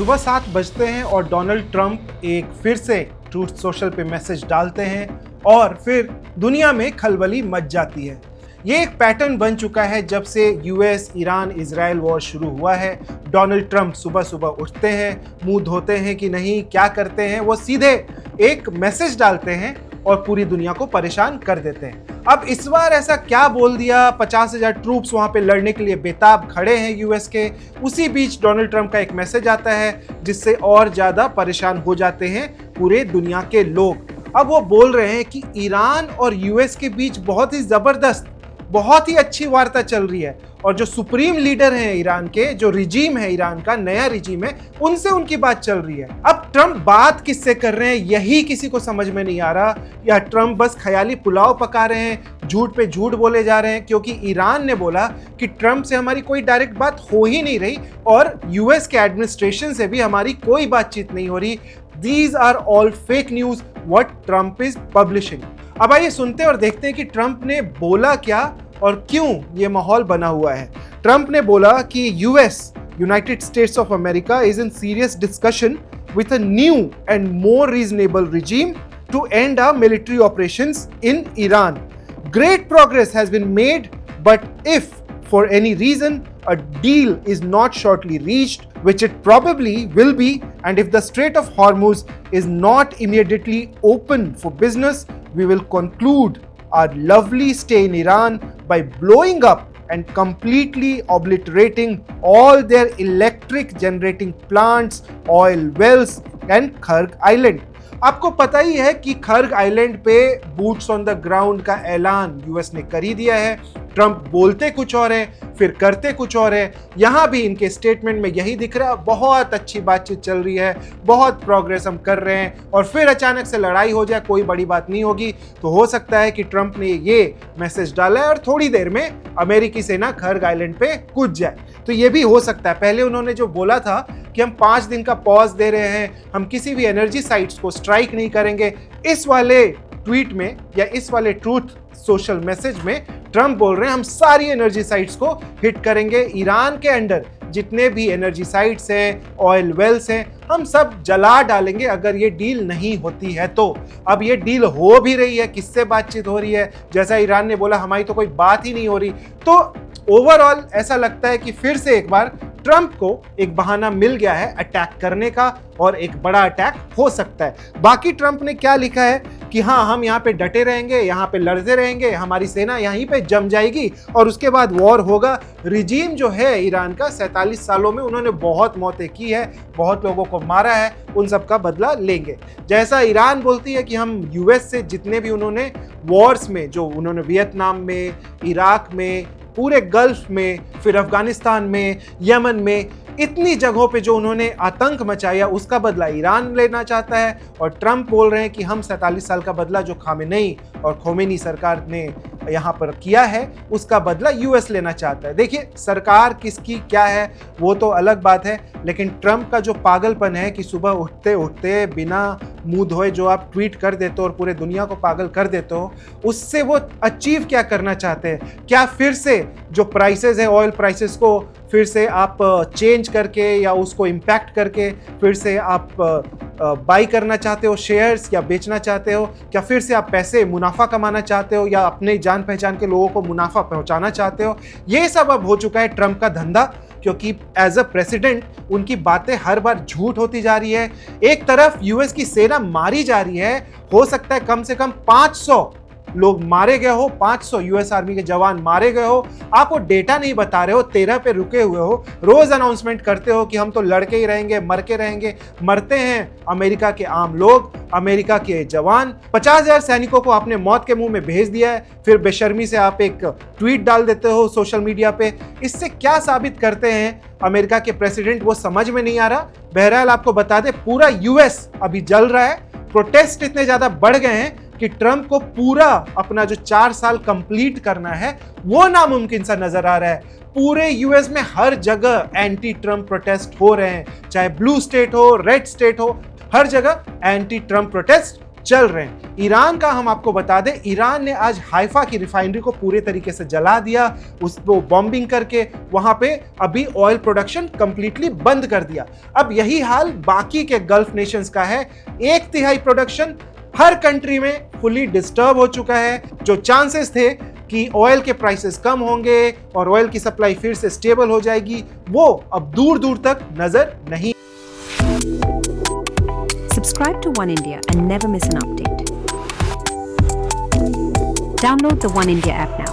सुबह 7 बजते हैं और डोनाल्ड ट्रंप एक फिर से ट्रूथ सोशल पे मैसेज डालते हैं और फिर दुनिया में खलबली मच जाती है। ये एक पैटर्न बन चुका है जब से यूएस ईरान इजराइल वॉर शुरू हुआ है। डोनाल्ड ट्रंप सुबह सुबह उठते हैं, मुंह धोते हैं कि नहीं, क्या करते हैं, वो सीधे एक मैसेज डालते हैं और पूरी दुनिया को परेशान कर देते हैं। अब इस बार ऐसा क्या बोल दिया? 50,000 ट्रूप्स वहां पे लड़ने के लिए बेताब खड़े हैं यूएस के। उसी बीच डोनाल्ड ट्रंप का एक मैसेज आता है जिससे और ज्यादा परेशान हो जाते हैं पूरे दुनिया के लोग। अब वो बोल रहे हैं कि ईरान और यूएस के बीच बहुत ही जबरदस्त, बहुत ही अच्छी वार्ता चल रही है और जो सुप्रीम लीडर हैं ईरान के, जो रिजीम है ईरान का, नया रिजीम है, उनसे उनकी बात चल रही है। अब ट्रंप बात किससे कर रहे हैं यही किसी को समझ में नहीं आ रहा, या ट्रंप बस ख्याली पुलाव पका रहे हैं, झूठ पे झूठ बोले जा रहे हैं, क्योंकि ईरान ने बोला कि ट्रंप से हमारी कोई डायरेक्ट बात हो ही नहीं रही और यूएस के एडमिनिस्ट्रेशन से भी हमारी कोई बातचीत नहीं हो रही। These are all fake news what Trump is publishing। अब आइए सुनते हैं और देखते हैं कि ट्रंप ने बोला क्या और क्यों ये माहौल बना हुआ है। ट्रंप ने बोला कि US, United states of America, is in serious discussion with a new and more reasonable regime to end our military operations in Iran. Great progress has been made, but if for any reason a deal is not shortly reached, which it probably will be, and if the Strait of Hormuz is not immediately open for business, we will conclude our lovely stay in Iran by blowing up and completely obliterating all their electric generating plants, oil wells and Kharg Island। आपको पता ही है कि खर्ग island पे boots on the ground का ऐलान US ने कर ही दिया है। ट्रंप बोलते कुछ और है, फिर करते कुछ और है। यहां भी इनके स्टेटमेंट में यही दिख रहा है, बहुत अच्छी बातचीत चल रही है, बहुत प्रोग्रेस हम कर रहे हैं, और फिर अचानक से लड़ाई हो जाए, कोई बड़ी बात नहीं होगी। तो हो सकता है कि ट्रंप ने ये मैसेज डाला है और थोड़ी देर में अमेरिकी सेना खर्ग आइलैंड पे कूद जाए। तो ये भी हो सकता है। पहले उन्होंने जो बोला था कि हम 5 दिन का पॉज दे रहे हैं, हम किसी भी एनर्जी साइट्स को स्ट्राइक नहीं करेंगे, इस वाले ट्वीट में या इस वाले ट्रूथ सोशल मैसेज में ट्रंप बोल रहे हैं हम सारी एनर्जी साइट्स को हिट करेंगे। ईरान के अंडर जितने भी एनर्जी साइट्स हैं, ऑयल वेल्स हैं, हम सब जला डालेंगे अगर ये डील नहीं होती है तो। अब ये डील हो भी रही है, किससे बातचीत हो रही है? जैसा ईरान ने बोला हमारी तो कोई बात ही नहीं हो रही। तो ओवरऑल ऐसा लगता है कि फिर से एक बार ट्रंप को एक बहाना मिल गया है अटैक करने का, और एक बड़ा अटैक हो सकता है। बाकी ट्रंप ने क्या लिखा है कि हाँ, हम यहाँ पे डटे रहेंगे, यहाँ पे लड़ते रहेंगे, हमारी सेना यहीं पे जम जाएगी और उसके बाद वॉर होगा। रिजीम जो है ईरान का, 47 सालों में उन्होंने बहुत मौतें की है, बहुत लोगों को मारा है, उन सब का बदला लेंगे। जैसा ईरान बोलती है कि हम यूएस से जितने भी उन्होंने वॉर्स में, जो उन्होंने वियतनाम में, इराक में, पूरे गल्फ में, फिर अफगानिस्तान में, यमन में, इतनी जगहों पे जो उन्होंने आतंक मचाया, उसका बदला ईरान लेना चाहता है। और ट्रंप बोल रहे हैं कि हम 47 साल का बदला जो खामेनेई और खोमेनी सरकार ने यहाँ पर किया है, उसका बदला यूएस लेना चाहता है। देखिए, सरकार किसकी क्या है वो तो अलग बात है, लेकिन ट्रंप का जो पागलपन है कि सुबह उठते उठते बिना मुंह धोए जो आप ट्वीट कर देते हो और पूरे दुनिया को पागल कर देते हो, उससे वो अचीव क्या करना चाहते हैं? क्या फिर से जो प्राइसेस है, ऑयल प्राइसेस को फिर से आप चेंज करके या उसको इम्पैक्ट करके फिर से आप बाई करना चाहते हो शेयर्स, या बेचना चाहते हो? क्या फिर से आप पैसे मुनाफा कमाना चाहते हो, या अपने जान पहचान के लोगों को मुनाफा पहुंचाना चाहते हो? ये सब अब हो चुका है ट्रंप का धंधा, क्योंकि एज अ प्रेसिडेंट उनकी बातें हर बार झूठ होती जा रही है। एक तरफ यूएस की सेना मारी जा रही है, हो सकता है कम से कम 500 लोग मारे गए हो, 500 यूएस आर्मी के जवान मारे गए हो। आप वो डेटा नहीं बता रहे हो, 13 पे रुके हुए हो, रोज अनाउंसमेंट करते हो कि हम तो लड़के ही रहेंगे, मर के रहेंगे। मरते हैं अमेरिका के आम लोग, अमेरिका के जवान। 50,000 सैनिकों को आपने मौत के मुंह में भेज दिया है, फिर बेशर्मी से आप एक ट्वीट डाल देते हो सोशल मीडिया पे। इससे क्या साबित करते हैं अमेरिका के प्रेसिडेंट, वो समझ में नहीं आ रहा। बहरहाल आपको बता दे, पूरा यूएस अभी जल रहा है। प्रोटेस्ट इतने ज्यादा बढ़ गए हैं कि ट्रंप को पूरा अपना जो 4 साल कंप्लीट करना है वो नामुमकिन सा नजर आ रहा है। पूरे यूएस में हर जगह एंटी ट्रंप प्रोटेस्ट हो रहे हैं, चाहे ब्लू स्टेट हो, रेड स्टेट हो, हर जगह एंटी ट्रंप प्रोटेस्ट चल रहे हैं। ईरान का हम आपको बता दें, ईरान ने आज हाइफा की रिफाइनरी को पूरे तरीके से जला दिया, उसको बॉम्बिंग करके वहां पे अभी ऑयल प्रोडक्शन कंप्लीटली बंद कर दिया। अब यही हाल बाकी के गल्फ नेशंस का है। 1/3 प्रोडक्शन हर कंट्री में फुली डिस्टर्ब हो चुका है। जो चांसेस थे कि ऑयल के प्राइसेस कम होंगे और ऑयल की सप्लाई फिर से स्टेबल हो जाएगी, वो अब दूर दूर तक नजर नहीं। Subscribe to One India and never miss an update. Download the One India app now.